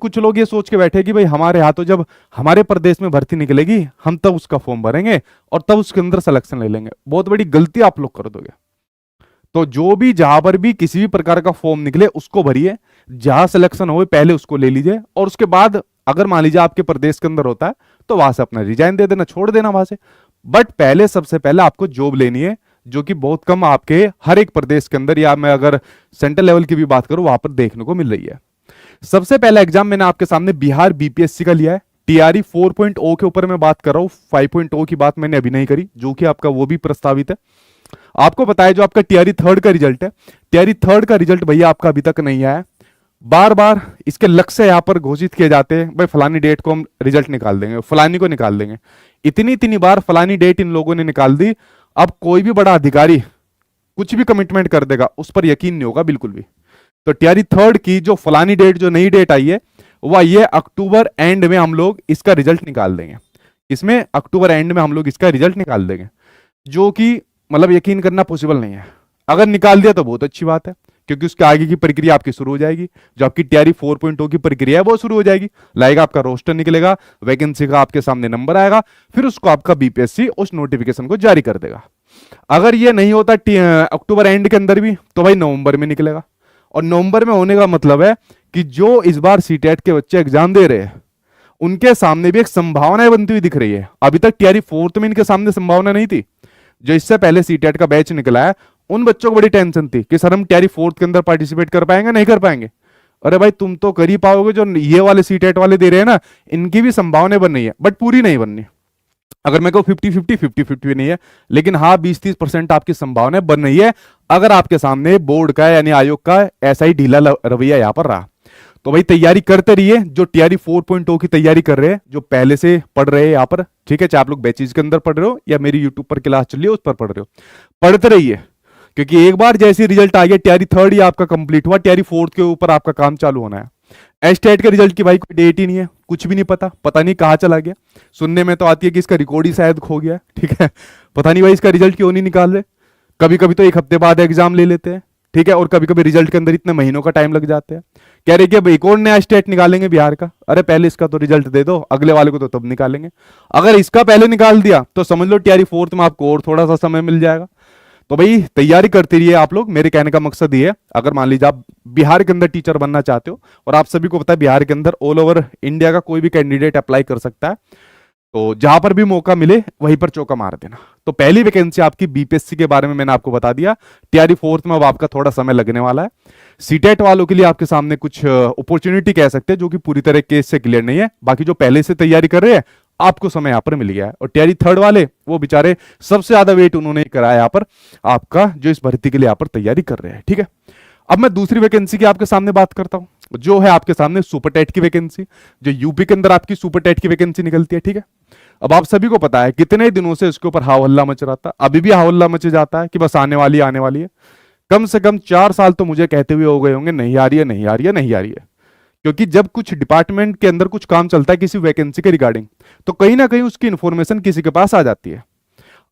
कुछ लोग ये सोच के बैठे कि भाई हमारे यहाँ तो जब हमारे प्रदेश में भर्ती निकलेगी हम तब उसका फॉर्म भरेंगे और तब उसके अंदर सिलेक्शन ले लेंगे। बहुत बड़ी गलती आप लोग कर दोगे। तो जो भी जहां पर भी किसी भी प्रकार का फॉर्म निकले उसको भरिए, जहां सिलेक्शन हो पहले उसको ले लीजिए, और उसके बाद अगर मान लीजिए आपके प्रदेश के अंदर होता है तो वहां से अपना रिजाइन दे देना, छोड़ देना वहां से। बट पहले सबसे पहले आपको जॉब लेनी है, जो कि बहुत कम आपके हर एक प्रदेश के अंदर, या मैं अगर सेंट्रल लेवल की भी बात करूं वहां पर देखने को मिल रही है। सबसे पहला एग्जाम मैंने आपके सामने बिहार बीपीएससी का लिया है। टीआरई 4.0 के ऊपर मैं बात कर रहा हूं, 5.0 की बात मैंने अभी नहीं करी, जो कि आपका वो भी प्रस्तावित है। आपको पता है जो आपका टीआरई थर्ड का रिजल्ट है, टीआरई थर्ड का रिजल्ट भैया आपका अभी तक नहीं आया। बार बार इसके लक्ष्य यहां पर घोषित किए जाते हैं, भाई फलानी डेट को हम रिजल्ट निकाल देंगे, फलानी को निकाल देंगे। इतनी इतनी बार फलानी डेट इन लोगों ने निकाल दी, अब कोई भी बड़ा अधिकारी कुछ भी कमिटमेंट कर देगा उस पर यकीन नहीं होगा बिल्कुल भी। तो टीआरई थर्ड की जो फलानी डेट, जो नई डेट आई है, वह ये अक्टूबर एंड में हम लोग इसका रिजल्ट निकाल देंगे। इसमें अक्टूबर एंड में हम लोग इसका रिजल्ट निकाल देंगे, जो कि मतलब यकीन करना पॉसिबल नहीं है। अगर निकाल दिया तो बहुत अच्छी बात है, क्योंकि उसके आगे की प्रक्रिया आपकी शुरू हो जाएगी। जो आपकी टीआरई 4.0 की प्रक्रिया है वो शुरू हो जाएगी, लाएगा आपका रोस्टर निकलेगा, वैकेंसी का आपके सामने नंबर आएगा, फिर उसको आपका बीपीएससी उस नोटिफिकेशन को जारी कर देगा। अगर ये नहीं होता अक्टूबर एंड के अंदर भी, तो भाई नवंबर में निकलेगा। और नवंबर में होने का मतलब है कि जो इस बार सीटेट के बच्चे एग्जाम दे रहे हैं उनके सामने भी एक संभावना बनती हुई दिख रही है। अभी तक टीआरई फोर्थ में इनके सामने संभावना नहीं थी। जो इससे पहले सीटेट का बैच निकला है उन बच्चों को बड़ी टेंशन थी कि सर हम टीआरई फोर्थ के अंदर पार्टिसिपेट कर पाएंगे, नहीं कर पाएंगे। अरे भाई तुम तो कर ही पाओगे, जो ये वाले सीटेट वाले दे रहे हैं ना, इनकी भी संभावना बन रही है, बट पूरी नहीं बननी। अगर मैं कहूँ 50-50 भी नहीं है, लेकिन हाँ 20-30% आपकी संभावना बन रही है, अगर आपके सामने बोर्ड का यानी आयोग का ऐसा ही ढीला रवैया यहां पर रहा। तो भाई तैयारी करते रहिए, जो टीआरई 4.0 की तैयारी कर रहे हैं, जो पहले से पढ़ रहे हैं यहाँ पर, ठीक है, चाहे आप लोग बैचेज के अंदर पढ़ रहे हो या मेरी यूट्यूब पर क्लास चल रही है उस पर पढ़ रहे हो, पढ़ते रहिए। क्योंकि एक बार जैसे रिजल्ट आ गया, टीआरई थर्ड ही आपका कंप्लीट हुआ, टीआरई फोर्थ के ऊपर आपका काम चालू होना है। एस्टेट के रिजल्ट की भाई कोई डेट ही नहीं है, कुछ भी नहीं पता, पता नहीं कहाँ चला गया। सुनने में तो आती है कि इसका रिकॉर्ड ही शायद खो गया, ठीक है, पता नहीं भाई इसका रिजल्ट क्यों नहीं निकाल रहे। कभी कभी तो एक हफ्ते बाद एग्जाम ले लेते हैं, ठीक है, और कभी कभी रिजल्ट के अंदर इतने महीनों का टाइम लग जाता है। कह रहे कि एक और नया स्टेट निकालेंगे बिहार का, अरे पहले इसका तो रिजल्ट दे दो, अगले वाले को तो तब निकालेंगे। अगर इसका पहले निकाल दिया तो समझ लो टीआरई फोर्थ में आपको और थोड़ा सा समय मिल जाएगा। तो भाई तैयारी करते रहिए आप लोग। मेरे कहने का मकसद ये है, अगर मान लीजिए आप बिहार के अंदर टीचर बनना चाहते हो, और आप सभी को पता है बिहार के अंदर ऑल ओवर इंडिया का कोई भी कैंडिडेट अप्लाई कर सकता है, तो जहां पर भी मौका मिले वहीं पर चौका मार देना। तो पहली वैकेंसी आपकी बीपीएससी के बारे में मैंने आपको बता दिया। टीआरई फोर्थ में अब आपका थोड़ा समय लगने वाला है। सीटेट वालों के लिए आपके सामने कुछ अपॉर्चुनिटी कह सकते हैं, जो कि पूरी तरह केस से क्लियर नहीं है। बाकी जो पहले से तैयारी कर रहे हैं आपको समय यहां पर मिल गया है। और टीआरई थर्ड वाले वो बेचारे सबसे ज्यादा वेट उन्होंने कराया यहां पर आपका, जो इस भर्ती के लिए यहां पर तैयारी कर रहे हैं, ठीक है। अब मैं दूसरी वैकेंसी की आपके सामने बात करता हूं, जो है आपके सामने सुपरटेट की वैकेंसी, जो यूपी के अंदर आपकी सुपरटेट की वैकेंसी निकलती है, ठीक है। अब आप सभी को पता है कितने दिनों से इसके ऊपर हाव हल्ला मच रहा था, अभी भी हाव हल्ला मचे जाता है कि बस आने वाली आने वाली है। कम से कम 4 साल तो मुझे कहते हुए हो गए होंगे नहीं आ रही है, नहीं आ रही है, नहीं आ रही है। क्योंकि जब कुछ डिपार्टमेंट के अंदर कुछ काम चलता है किसी वैकेंसी के रिगार्डिंग, तो कहीं ना कहीं उसकी इंफॉर्मेशन किसी के पास आ जाती है।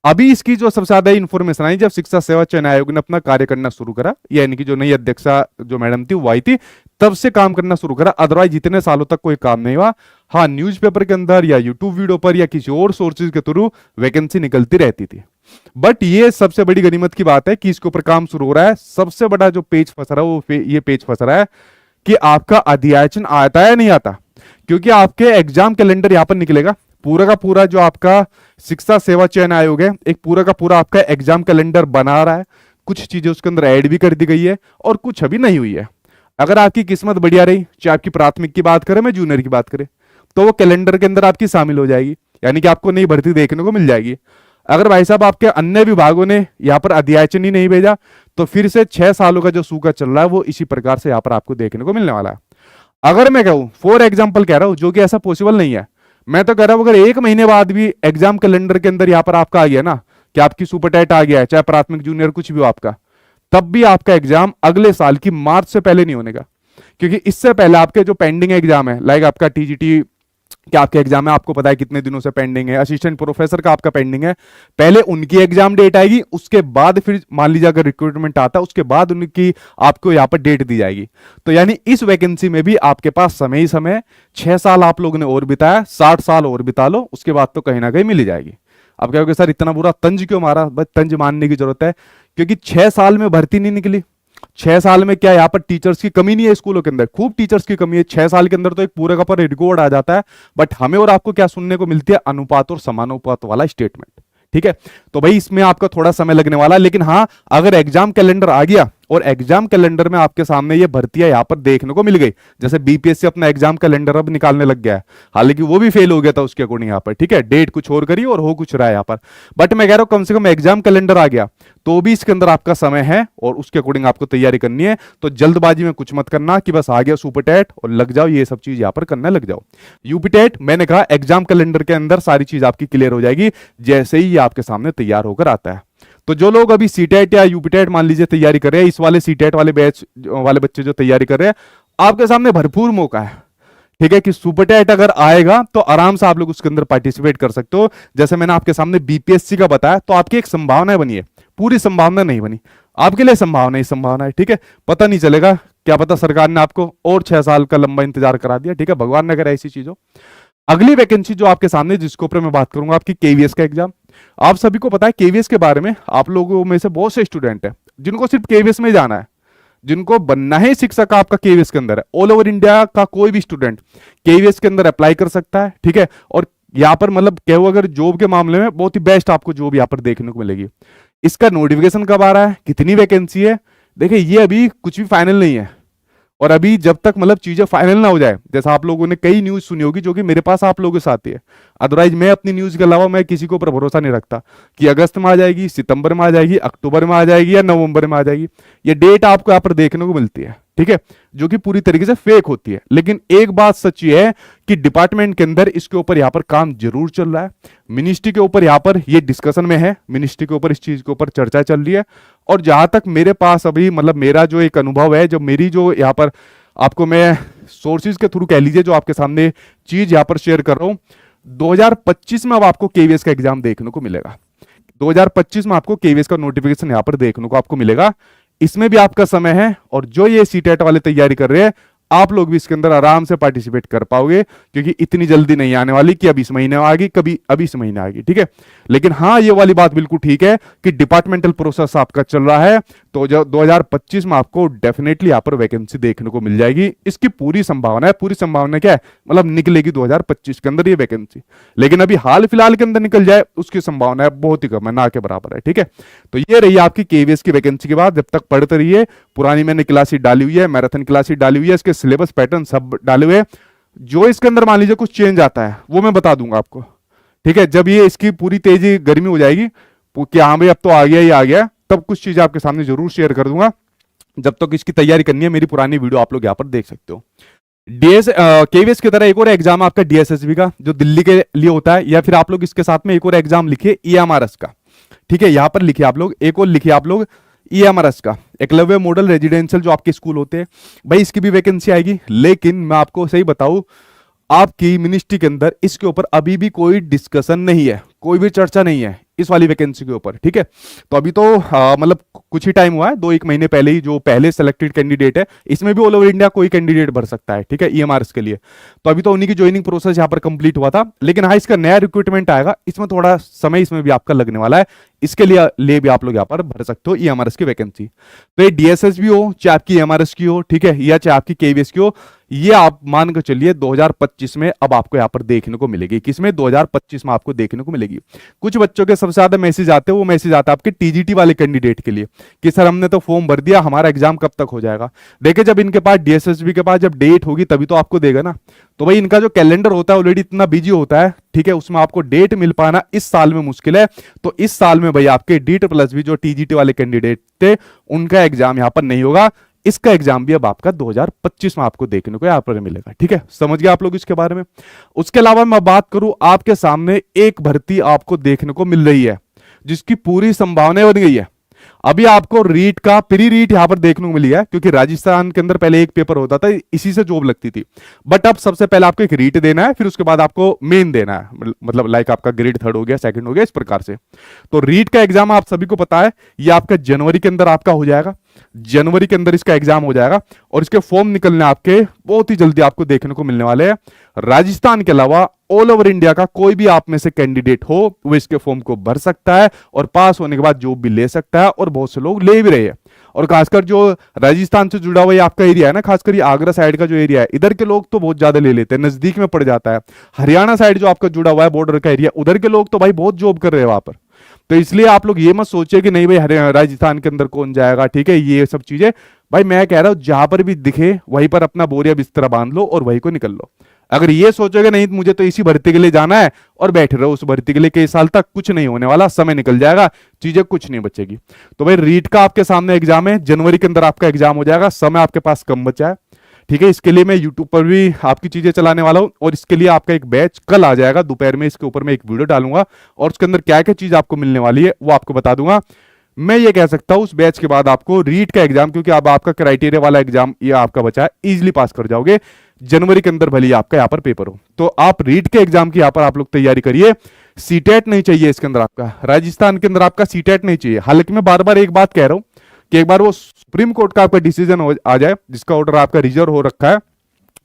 अभी इसकी जो सबसे ज्यादा इंफॉर्मेशन आई जब शिक्षा सेवा चयन आयोग ने अपना कार्य करना शुरू करा, यानी कि जो नई अध्यक्षा जो मैडम थी वो आई थी, तब से काम करना शुरू करा। अदरवाइज इतने सालों तक कोई काम नहीं हुआ। हाँ, न्यूज़पेपर के अंदर या यूट्यूब वीडियो पर या किसी और सोर्सेज के थ्रू वैकेंसी निकलती रहती थी। बट ये सबसे बड़ी गनीमत की बात है कि इसके ऊपर काम शुरू हो रहा है। सबसे बड़ा जो पेज फंस रहा है वो ये पेज फंस रहा है कि आपका अध्यायचन आता है नहीं आता। क्योंकि आपके एग्जाम कैलेंडर यहां पर निकलेगा, पूरा का पूरा जो आपका शिक्षा सेवा चयन आयोग है एक पूरा का पूरा आपका एग्जाम कैलेंडर बना रहा है। कुछ चीजें उसके अंदर ऐड भी कर दी गई है और कुछ अभी नहीं हुई है। अगर आपकी किस्मत बढ़िया रही, चाहे आपकी प्राथमिक की बात करें मैं जूनियर की बात करें, तो वो कैलेंडर के अंदर आपकी शामिल हो जाएगी, यानी कि आपको नई भर्ती देखने को मिल जाएगी। अगर भाई साहब आपके अन्य विभागों ने यहाँ पर अध्यायचन ही नहीं भेजा, तो फिर से 6 सालों का जो सूखा चल रहा है वो इसी प्रकार से यहाँ पर आपको देखने को मिलने वाला है। अगर मैं कहूं फॉर एग्जाम्पल कह रहा हूं, जो कि ऐसा पॉसिबल नहीं है, मैं तो कह रहा हूं अगर 1 महीने बाद भी एग्जाम कैलेंडर के अंदर यहाँ पर आपका आ गया ना कि आपकी सुपरटेट आ गया है, चाहे प्राथमिक जूनियर कुछ भी हो आपका, तब भी आपका एग्जाम अगले साल की मार्च से पहले नहीं होने का। क्योंकि इससे पहले आपके जो पेंडिंग एग्जाम है, लाइक आपका टीजीटी कि आपके एग्जाम है, आपको पता है कितने दिनों से पेंडिंग है, असिस्टेंट प्रोफेसर का आपका पेंडिंग है, पहले उनकी एग्जाम डेट आएगी, उसके बाद फिर मान लीजिए अगर रिक्रूटमेंट आता है उसके बाद उनकी आपको यहाँ पर डेट दी जाएगी। तो यानी इस वैकेंसी में भी आपके पास समय ही समय, 6 साल आप लोगों ने और बिताया, 60 साल और बिता लो, उसके बाद तो कहीं ना कहीं मिल ही जाएगी। आप कहोगे सर इतना बुरा तंज क्यों मारा? बस तंज मानने की जरूरत है, क्योंकि 6 साल में भर्ती नहीं निकली। 6 साल में क्या यहाँ पर टीचर्स की कमी नहीं है, स्कूलों के अंदर खूब टीचर्स की कमी है, 6 साल के अंदर तो एक पूरा का पूरा रिकॉर्ड आ जाता है। बट हमें और आपको क्या सुनने को मिलती है? अनुपात और समानुपात वाला स्टेटमेंट। ठीक है, तो भाई इसमें आपका थोड़ा समय लगने वाला है, लेकिन हाँ अगर एग्जाम कैलेंडर आ गया और एग्जाम कैलेंडर में आपके सामने ये भर्तियां यहाँ पर देखने को मिल गई, जैसे बीपीएससी अपना एग्जाम कैलेंडर अब निकालने लग गया है, हालांकि वो भी फेल हो गया था उसके अकॉर्डिंग यहाँ पर, ठीक है, डेट कुछ और करी और हो कुछ रहा है यहाँ पर। बट मैं कह रहा हूं कम से कम एग्जाम कैलेंडर आ गया तो भी इसके अंदर आपका समय है और उसके अकॉर्डिंग आपको तैयारी करनी है। तो जल्दबाजी में कुछ मत करना कि बस आ गया सुपर टेट और लग जाओ, ये सब चीज यहाँ पर करने लग जाओ। यूपी टेट मैंने कहा एग्जाम कैलेंडर के अंदर सारी चीज आपकी क्लियर हो जाएगी जैसे ही ये आपके सामने तैयार होकर आता है। तो जो लोग अभी सीटेट या यूपीटेट मान लीजिए तैयारी कर रहे हैं, इस वाले सीटेट वाले बैच वाले बच्चे जो तैयारी कर रहे हैं, आपके सामने भरपूर मौका है, ठीक है, कि सुपर टेट अगर आएगा तो आराम से आप लोग उसके अंदर पार्टिसिपेट कर सकते हो। जैसे मैंने आपके सामने बीपीएससी का बताया, तो आपकी एक संभावना बनी है, पूरी संभावना नहीं बनी, आपके लिए संभावना ही संभावना है, ठीक है, पता नहीं चलेगा, क्या पता सरकार ने आपको और 6 साल का लंबा इंतजार करा दिया, ठीक है, भगवान ने अगर ऐसी चीज हो। अगली वैकेंसी जो आपके सामने जिसके ऊपर मैं बात करूंगा, आपकी केवीएस का एग्जाम। आप सभी को पता है केवीएस के बारे में, आप लोगों में से बहुत से स्टूडेंट हैं जिनको सिर्फ केवीएस में जाना है, जिनको बनना है शिक्षक आपका केवीएस के अंदर है। ऑल ओवर इंडिया का कोई भी स्टूडेंट केवीएस के अंदर अप्लाई कर सकता है, ठीक है, और यहाँ पर मतलब कहो अगर जॉब के मामले में बहुत ही बेस्ट आपको जॉब यहाँ पर देखने को मिलेगी। इसका नोटिफिकेशन कब आ रहा है, कितनी वैकेंसी है, देखिए ये अभी कुछ भी फाइनल नहीं है, और अभी जब तक मतलब चीजें फाइनल ना हो जाए, जैसा आप लोगों ने कई न्यूज सुनी होगी जो कि मेरे पास आप लोगों के साथ ही है, अदरवाइज मैं अपनी न्यूज के अलावा मैं किसी के ऊपर भरोसा नहीं रखता कि अगस्त में आ जाएगी, सितंबर में आ जाएगी, अक्टूबर में आ जाएगी या नवंबर में आ जाएगी। ये डेट आपको यहाँ पर देखने को मिलती है, ठीक है, जो कि पूरी तरीके से फेक होती है। लेकिन एक बात सच्ची है कि डिपार्टमेंट के अंदर इसके ऊपर यहाँ पर काम जरूर चल रहा है, मिनिस्ट्री के ऊपर यहाँ पर ये डिस्कशन में है, मिनिस्ट्री के ऊपर इस चीज के ऊपर चर्चा चल रही है। और जहां तक मेरे पास अभी मतलब मेरा जो एक अनुभव है, जो मेरी जो यहाँ पर आपको मैं सोर्सेज के थ्रू कह लीजिए जो आपके सामने चीज यहां पर शेयर कर रहा हूं, 2025 में अब आपको केवीएस का एग्जाम देखने को मिलेगा। 2025 में आपको केवीएस का नोटिफिकेशन यहां पर देखने को आपको मिलेगा, इसमें भी आपका समय है। और जो ये सीटेट वाले तैयारी कर रहे हैं, आप लोग भी इसके अंदर आराम से पार्टिसिपेट कर पाओगे, क्योंकि इतनी जल्दी नहीं आने वाली कि अब इस महीने आ गई, कभी अभी इस महीने आ गई, ठीक है। लेकिन हाँ ये वाली बात बिल्कुल ठीक है कि डिपार्टमेंटल प्रोसेस आपका चल रहा है, तो जो 2025 में आपको डेफिनेटली यहाँ पर वैकेंसी देखने को मिल जाएगी, इसकी पूरी संभावना है। पूरी संभावना क्या है, मतलब निकलेगी 2025 के अंदर ये वैकेंसी, लेकिन अभी हाल फिलहाल के अंदर निकल जाए उसकी संभावना है बहुत ही कम है, ना के बराबर है, ठीक है। तो ये रही आपकी केवीएस की वैकेंसी। के बाद जब तक पढ़ते रहिए, पुरानी मैंने क्लासेस डाली हुई है, मैराथन क्लासेस डाली हुई है, इसके सिलेबस पैटर्न सब डाले हुए। जो इसके अंदर मान लीजिए कुछ चेंज आता है वो मैं बता दूंगा आपको, ठीक है, जब ये इसकी पूरी तेजी गर्मी हो जाएगी कि हाँ भाई अब तो आ गया ही आ गया, तब कुछ चीजें आपके सामने जरूर शेयर कर दूंगा। जब तक इसकी तैयारी करनी है, मेरी पुरानी वीडियो आप लोग यहाँ पर देख सकते हो। केवीएस की तरह एक और एग्जाम आपका डीएसएसबी का जो दिल्ली के लिए होता है, या फिर आप लोग इसके साथ में एक और एग्जाम लिखिए ईएमआरएस का, ठीक है, यहां पर लिखिए आप लोग, एक और लिखिए आप लोग ईएमआरएस का, एकलव्य मॉडल रेजिडेंशियल जो आपके स्कूल होते हैं, भाई इसकी भी वैकेंसी आएगी। लेकिन मैं आपको सही बताऊं, आपकी मिनिस्ट्री के अंदर इसके ऊपर अभी भी कोई डिस्कशन नहीं है, कोई भी चर्चा नहीं है इस वाली वैकेंसी के ऊपर, ठीक है। तो अभी तो मतलब कुछ ही टाइम हुआ है, 2-1 महीने पहले ही जो पहले सेलेक्टेड कैंडिडेट है, इसमें भी ऑल ओवर इंडिया कोई कैंडिडेट भर सकता है, ठीक है, ईएमआरएस के लिए। तो अभी तो उन्हीं की ज्वाइनिंग प्रोसेस यहाँ पर कंप्लीट हुआ था, लेकिन हाँ इसका नया रिक्रूटमेंट आएगा, इसमें थोड़ा समय इसमें भी आपका लगने वाला है, इसके लिए भी आप लोग यहाँ पर भर सकते हो ईएमआरएस की वैकेंसी। तो ये डीएसएस भी हो, चाहे आपकी ईएमआरएस की हो, ठीक है, या चाहे आपकी केवीएस की हो, ये आप मान कर चलिए 2025 में अब आपको यहाँ पर देखने को मिलेगी। किसमें? 2025 में आपको देखने को मिलेगी। कुछ बच्चों के सबसे ज्यादा मैसेज आते हैं, वो मैसेज आता है आपके टीजीटी वाले कैंडिडेट के लिए कि सर हमने तो फॉर्म भर दिया, हमारा एग्जाम कब तक हो जाएगा। देखिए जब इनके पास डीएसएसबी के पास जब डेट होगी तभी तो आपको देगा ना। तो भाई इनका जो कैलेंडर होता है ऑलरेडी इतना बिजी होता है, ठीक है, उसमें आपको डेट मिल पाना इस साल में मुश्किल है। तो इस साल में भाई आपके DEET+ जो टीजीटी वाले कैंडिडेट थे उनका एग्जाम यहाँ पर नहीं होगा। इसका एग्जाम भी अब आपका 2025 में आपको देखने को यहाँ पर मिलेगा, ठीक है, समझ गए आप लोग इसके बारे में। उसके अलावा मैं बात करूं, आपके सामने एक भर्ती आपको देखने को मिल रही है जिसकी पूरी संभावना बन गई है। अभी आपको रीट का प्री रीट यहां पर देखने को मिली है, क्योंकि राजस्थान के अंदर पहले एक पेपर होता था, इसी से जॉब लगती थी। बट अब सबसे पहले आपको एक रीट देना है, फिर उसके बाद आपको मेन देना है, मतलब लाइक आपका ग्रेड 3rd हो गया, 2nd हो गया, इस प्रकार से। तो रीट का एग्जाम आप सभी को पता है, ये आपका जनवरी के अंदर आपका हो जाएगा, जनवरी के अंदर इसका एग्जाम हो जाएगा, और इसके फॉर्म निकलने आपके बहुत ही जल्दी आपको देखने को मिलने वाले हैं। राजस्थान के अलावा ऑल ओवर इंडिया का कोई भी आप में से कैंडिडेट हो, वो इसके फॉर्म को भर सकता है और पास होने के बाद जॉब भी ले सकता है, और बहुत से लोग ले भी रहे हैं। और खासकर जो राजस्थान से जुड़ा हुआ ये आपका एरिया है ना, खासकर ये आगरा साइड का जो एरिया है, इधर के लोग तो बहुत ज्यादा ले लेते हैं, नजदीक में पड़ जाता है। हरियाणा साइड जो आपका जुड़ा हुआ है बॉर्डर का एरिया, उधर के लोग तो भाई बहुत जॉब कर रहे हैं वहां पर। तो इसलिए आप लोग ये मत सोचिए कि नहीं भाई राजस्थान के अंदर कौन जाएगा, ठीक है, ये सब चीजें भाई मैं कह रहा हूं जहां पर भी दिखे वहीं पर अपना बोरिया बिस्तरा बांध लो और वहीं को निकल लो। अगर ये सोचोगे नहीं मुझे तो इसी भर्ती के लिए जाना है और बैठे रहो उस भर्ती के लिए कई साल तक, कुछ नहीं होने वाला, समय निकल जाएगा, चीजें कुछ नहीं बचेगी। तो भाई रीट का आपके सामने एग्जाम है, जनवरी के अंदर आपका एग्जाम हो जाएगा, समय आपके पास कम बचा है, ठीक है। इसके लिए मैं यूट्यूब पर भी आपकी चीजें चलाने वाला हूं, और इसके लिए आपका एक बैच कल आ जाएगा दोपहर में, इसके ऊपर मैं एक वीडियो डालूंगा और उसके अंदर क्या क्या चीज आपको मिलने वाली है वो आपको बता दूंगा। मैं ये कह सकता हूं उस बैच के बाद आपको रीट का एग्जाम, क्योंकि अब आपका क्राइटेरिया वाला एग्जाम ये आपका बचा है, इजीली पास कर जाओगे जनवरी के अंदर, भले ही आपका यहाँ पर पेपर हो। तो आप रीट के एग्जाम की यहाँ पर आप लोग तैयारी करिए। सीटेट नहीं चाहिए इसके अंदर, आपका राजस्थान के अंदर आपका सीटेट नहीं चाहिए। हालांकि मैं बार बार एक बात कह रहा हूं कि एक बार वो सुप्रीम कोर्ट का आपका डिसीजन आ जाए, जिसका ऑर्डर आपका रिजर्व हो रखा है,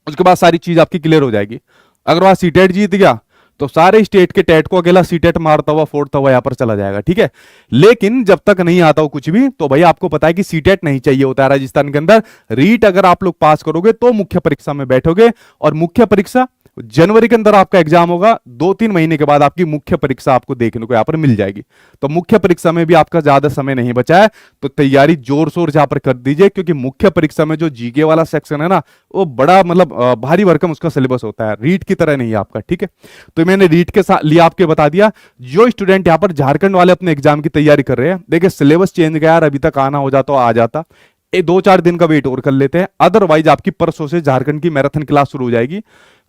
उसके बाद सारी चीज आपकी क्लियर हो जाएगी। अगर वहां सीटेट जीत गया तो सारे स्टेट के टेट को अकेला सीटेट मारता हुआ फोड़ता हुआ यहां पर चला जाएगा, ठीक है। लेकिन जब तक नहीं आता हो कुछ भी, तो भाई आपको पता है कि सीटेट नहीं चाहिए होता है राजस्थान के अंदर। रीट अगर आप लोग पास करोगे तो मुख्य परीक्षा में बैठोगे, और मुख्य परीक्षा जनवरी के अंदर आपका एग्जाम होगा, 2-3 महीने के बाद आपकी मुख्य परीक्षा आपको देखने को यहां पर मिल जाएगी। तो मुख्य परीक्षा में भी आपका ज्यादा समय नहीं बचा है, तो तैयारी जोर शोर से यहां पर कर दीजिए, क्योंकि मुख्य परीक्षा में जो जीके वाला सेक्शन है ना, वो बड़ा मतलब भारी भरकम उसका सिलेबस होता है, रीट की तरह नहीं है आपका, ठीक है। तो मैंने रीट के साथ लिए आपके बता दिया। जो स्टूडेंट यहां पर झारखंड वाले अपने एग्जाम की तैयारी कर रहे हैं, देखिए सिलेबस चेंज गया यार, अभी तक आना हो जाता आ जाता, 2-4 दिन का वेट और कर लेते हैं, अदरवाइज आपकी परसों से झारखंड की मैराथन क्लास शुरू हो जाएगी।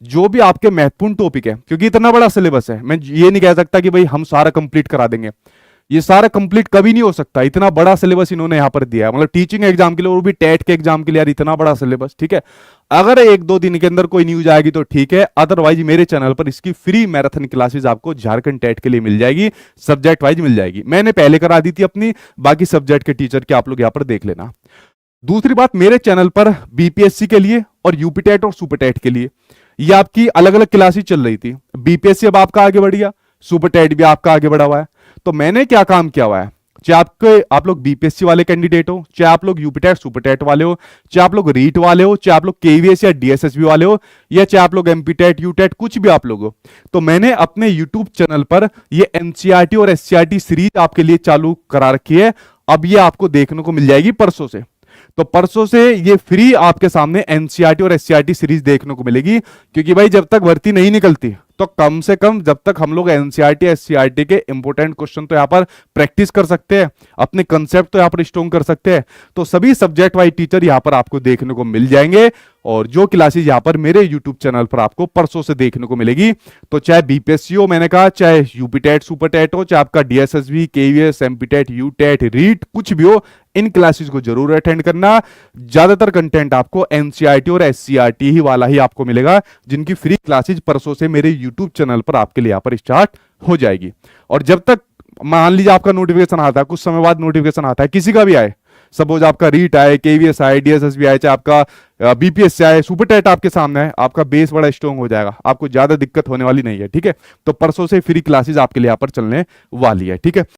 जो भी आपके महत्वपूर्ण टॉपिक है, क्योंकि इतना बड़ा सिलेबस है, मैं ये नहीं कह सकता कि भाई हम सारा कंप्लीट करा देंगे, ये सारा कंप्लीट कभी नहीं हो सकता, इतना बड़ा सिलेबस इन्होंने यहां पर दिया है, मतलब टीचिंग एग्जाम के लिए और भी टेट के एग्जाम के लिए यार इतना बड़ा सिलेबस, ठीक है। अगर 1-2 दिन के अंदर कोई न्यूज आएगी तो ठीक है, अदरवाइज मेरे चैनल पर इसकी फ्री मैराथन क्लासेस आपको झारखंड टेट के लिए मिल जाएगी, सब्जेक्ट वाइज मिल जाएगी। मैंने पहले करा दी थी अपनी, बाकी सब्जेक्ट के टीचर के आप लोग यहां पर देख लेना। दूसरी बात, मेरे चैनल पर बीपीएससी के लिए और यूपीटेट और सुपरटेट के लिए ये आपकी अलग अलग क्लासेस चल रही थी। बीपीएससी अब आपका आगे बढ़ गया, सुपरटेट भी आपका आगे बढ़ा हुआ है। तो मैंने क्या काम किया हुआ है, चाहे आप लोग बीपीएससी वाले कैंडिडेट हो, चाहे आप लोग यूपीटेट सुपरटेट वाले हो, चाहे आप लोग रीट वाले हो, चाहे आप लोग केवीएस या डीएसएसबी वाले हो, या चाहे आप लोग एमपीटेट यूटेट कुछ भी आप लोग हो, तो मैंने अपने यूट्यूब चैनल पर ये एनसीईआरटी और एससीईआरटी सीरीज आपके लिए चालू करा रखी है। अब ये आपको देखने को मिल जाएगी परसों से। तो परसों से ये फ्री आपके सामने एनसीईआरटी और एससीईआरटी सीरीज देखने को मिलेगी, क्योंकि भाई जब तक भर्ती नहीं निकलती तो कम से कम जब तक हम लोग एनसीईआरटी एससीईआरटी के इंपॉर्टेंट क्वेश्चन तो यहां पर प्रैक्टिस कर सकते हैं, अपने कंसेप्ट तो यहां पर स्ट्रॉन्ग कर सकते हैं। तो सभी सब्जेक्ट वाइज टीचर यहां पर आपको देखने को मिल जाएंगे, और जो क्लासेस यहां पर मेरे यूट्यूब चैनल पर आपको परसों से देखने को मिलेगी। तो चाहे बीपीएससी हो, मैंने कहा, चाहे यूपीटेट सुपरटेट हो, चाहे आपका DSSB KVS MPTET UTET REET कुछ भी हो, इन क्लासेस को जरूर अटेंड करना। ज्यादातर कंटेंट आपको एनसीईआरटी और एससीईआरटी ही वाला ही आपको मिलेगा, जिनकी फ्री क्लासेस परसों से मेरे यूट्यूब चैनल पर आपके लिए यहां पर स्टार्ट हो जाएगी। और जब तक मान लीजिए आपका नोटिफिकेशन आता है, कुछ समय बाद नोटिफिकेशन आता है, किसी का भी आए, सपोज आपका रीट आए, केवीएस आए, डीएसएसबी आए, चाहे आपका बीपीएस आए, सुपरटेट आपके सामने है, आपका बेस बड़ा स्ट्रॉन्ग हो जाएगा, आपको ज्यादा दिक्कत होने वाली नहीं है, ठीक है। तो परसों से फ्री क्लासेस आपके लिए यहां पर चलने वाली है, ठीक है।